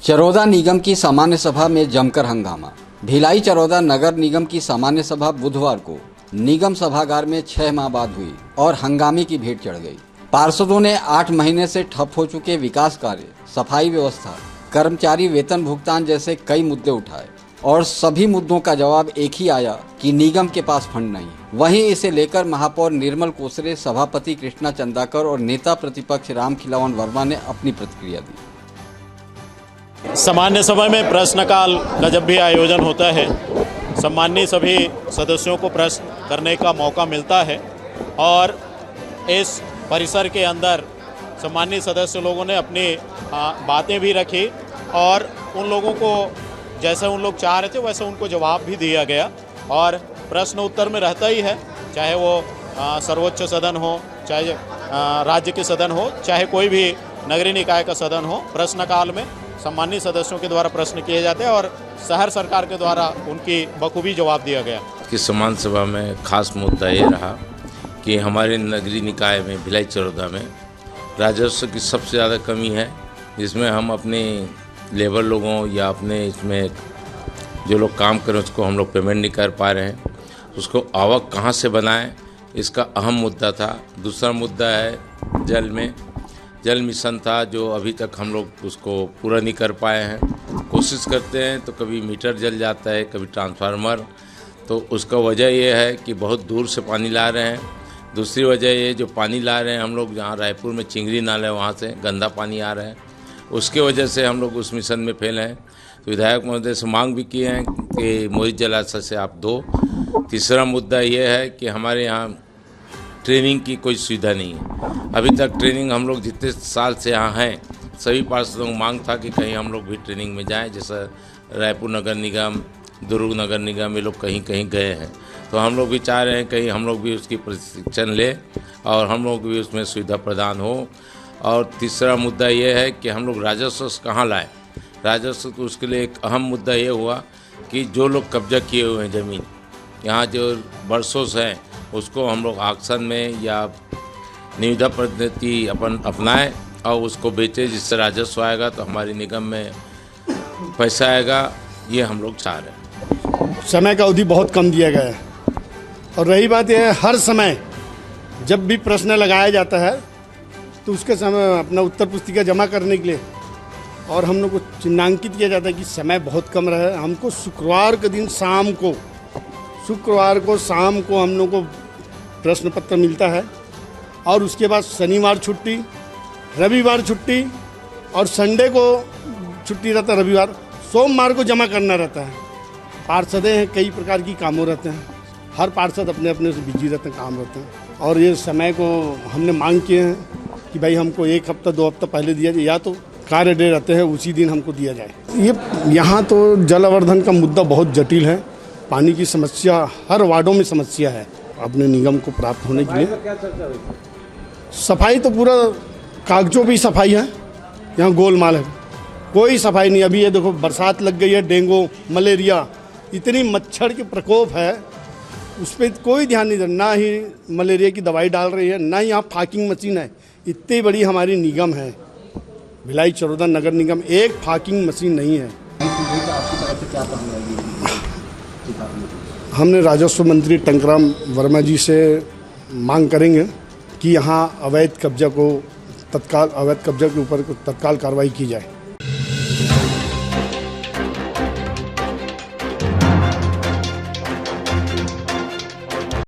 चरोदा निगम की सामान्य सभा में जमकर हंगामा। भिलाई चरोदा नगर निगम की सामान्य सभा बुधवार को निगम सभागार में 6 माह बाद हुई और हंगामे की भेंट चढ़ गई। पार्षदों ने 8 महीने से ठप हो चुके विकास कार्य, सफाई व्यवस्था, कर्मचारी वेतन भुगतान जैसे कई मुद्दे उठाए और सभी मुद्दों का जवाब एक ही आया कि निगम के पास फंड नहीं। वहीं इसे लेकर महापौर निर्मल कोसरे, सभापति कृष्णा चंदाकर और नेता प्रतिपक्ष रामखिलावन वर्मा ने अपनी प्रतिक्रिया दी। सामान्य सभा में प्रश्नकाल का जब भी आयोजन होता है, सम्माननीय सभी सदस्यों को प्रश्न करने का मौका मिलता है और इस परिसर के अंदर सम्माननीय सदस्य लोगों ने अपनी बातें भी रखी और उन लोगों को जैसे उन लोग चाह रहे थे वैसे उनको जवाब भी दिया गया। और प्रश्न उत्तर में रहता ही है, चाहे वो सर्वोच्च सदन हो, चाहे राज्य के सदन हो, चाहे कोई भी नगरीय निकाय का सदन हो, प्रश्नकाल में सम्मानित सदस्यों के द्वारा प्रश्न किए जाते हैं और शहर सरकार के द्वारा उनकी बखूबी जवाब दिया गया। कि सम्मान सभा में खास मुद्दा ये रहा कि हमारे नगरीय निकाय में भिलाई चरोदा में राजस्व की सबसे ज़्यादा कमी है, जिसमें हम अपने लेबर लोगों या अपने इसमें जो लोग काम करें उसको हम लोग पेमेंट नहीं कर पा रहे हैं। उसको आवक कहाँ से बनाएं, इसका अहम मुद्दा था। दूसरा मुद्दा है जल मिशन था, जो अभी तक हम लोग उसको पूरा नहीं कर पाए हैं। कोशिश करते हैं तो कभी मीटर जल जाता है, कभी ट्रांसफार्मर। तो उसका वजह यह है कि बहुत दूर से पानी ला रहे हैं। दूसरी वजह ये जो पानी ला रहे हैं हम लोग, जहाँ रायपुर में चिंगरी नाला है वहाँ से गंदा पानी आ रहा है, उसके वजह से हम लोग उस मिशन में फेल हैं। तो विधायक महोदय से मांग भी किए हैं कि मोहित जलाशय से आप दो। तीसरा मुद्दा ये है कि हमारे यहाँ ट्रेनिंग की कोई सुविधा नहीं है। अभी तक ट्रेनिंग हम लोग जितने साल से यहाँ हैं, सभी पार्षदों को मांग था कि कहीं हम लोग भी ट्रेनिंग में जाएं। जैसा रायपुर नगर निगम, दुर्ग नगर निगम, ये लोग कहीं कहीं गए हैं। तो हम लोग भी चाह रहे हैं कहीं हम लोग भी उसकी प्रशिक्षण लें और हम लोग भी उसमें सुविधा प्रदान हो। और तीसरा मुद्दा ये है कि हम लोग राजस्व कहाँ लाएँ। राजस्व तो उसके लिए एक अहम मुद्दा ये हुआ कि जो लोग कब्जा किए हुए हैं ज़मीन, यहाँ जो बरसों से हैं, उसको हम लोग ऑक्शन में या निविदा पद्धति अपनाएं और उसको बेचें, जिससे राजस्व आएगा तो हमारी निगम में पैसा आएगा। ये हम लोग चाह रहे हैं। समय का अवधि बहुत कम दिया गया है और रही बात यह है, हर समय जब भी प्रश्न लगाया जाता है तो उसके समय अपना उत्तर पुस्तिका जमा करने के लिए और हम लोग को चिन्हांकित किया जाता है कि समय बहुत कम रहे। हमको शुक्रवार के दिन शाम को हम लोग को प्रश्न पत्र मिलता है और उसके बाद शनिवार छुट्टी, रविवार छुट्टी और संडे को छुट्टी रहता है। रविवार, सोमवार को जमा करना रहता है। पार्षद हैं, कई प्रकार की कामों रहते हैं, हर पार्षद अपने अपने से बिजी रहते हैं, काम रहते हैं। और ये समय को हमने मांग किए हैं कि भाई हमको 1 हफ्ता 2 हफ्ता पहले दिया जाए, या तो कार्य डे रहते हैं उसी दिन हमको दिया जाए। ये यहाँ तो जल आवर्धन का मुद्दा बहुत जटिल है। पानी की समस्या हर वार्डों में समस्या है अपने निगम को प्राप्त होने के लिए। सफाई तो पूरा कागजों पे ही सफाई है, यहाँ गोलमाल है, कोई सफाई नहीं। अभी ये देखो बरसात लग गई है, डेंगू, मलेरिया, इतनी मच्छर के प्रकोप है, उस पर कोई ध्यान नहीं दे। ना ही मलेरिया की दवाई डाल रही है, ना ही यहाँ फाकिंग मशीन है। इतनी बड़ी हमारी निगम है भिलाई चरोदा नगर निगम, एक फाकिंग मशीन नहीं है। हमने राजस्व मंत्री टंकराम वर्मा जी से मांग करेंगे कि यहाँ अवैध कब्जा के ऊपर तत्काल कार्रवाई की जाए।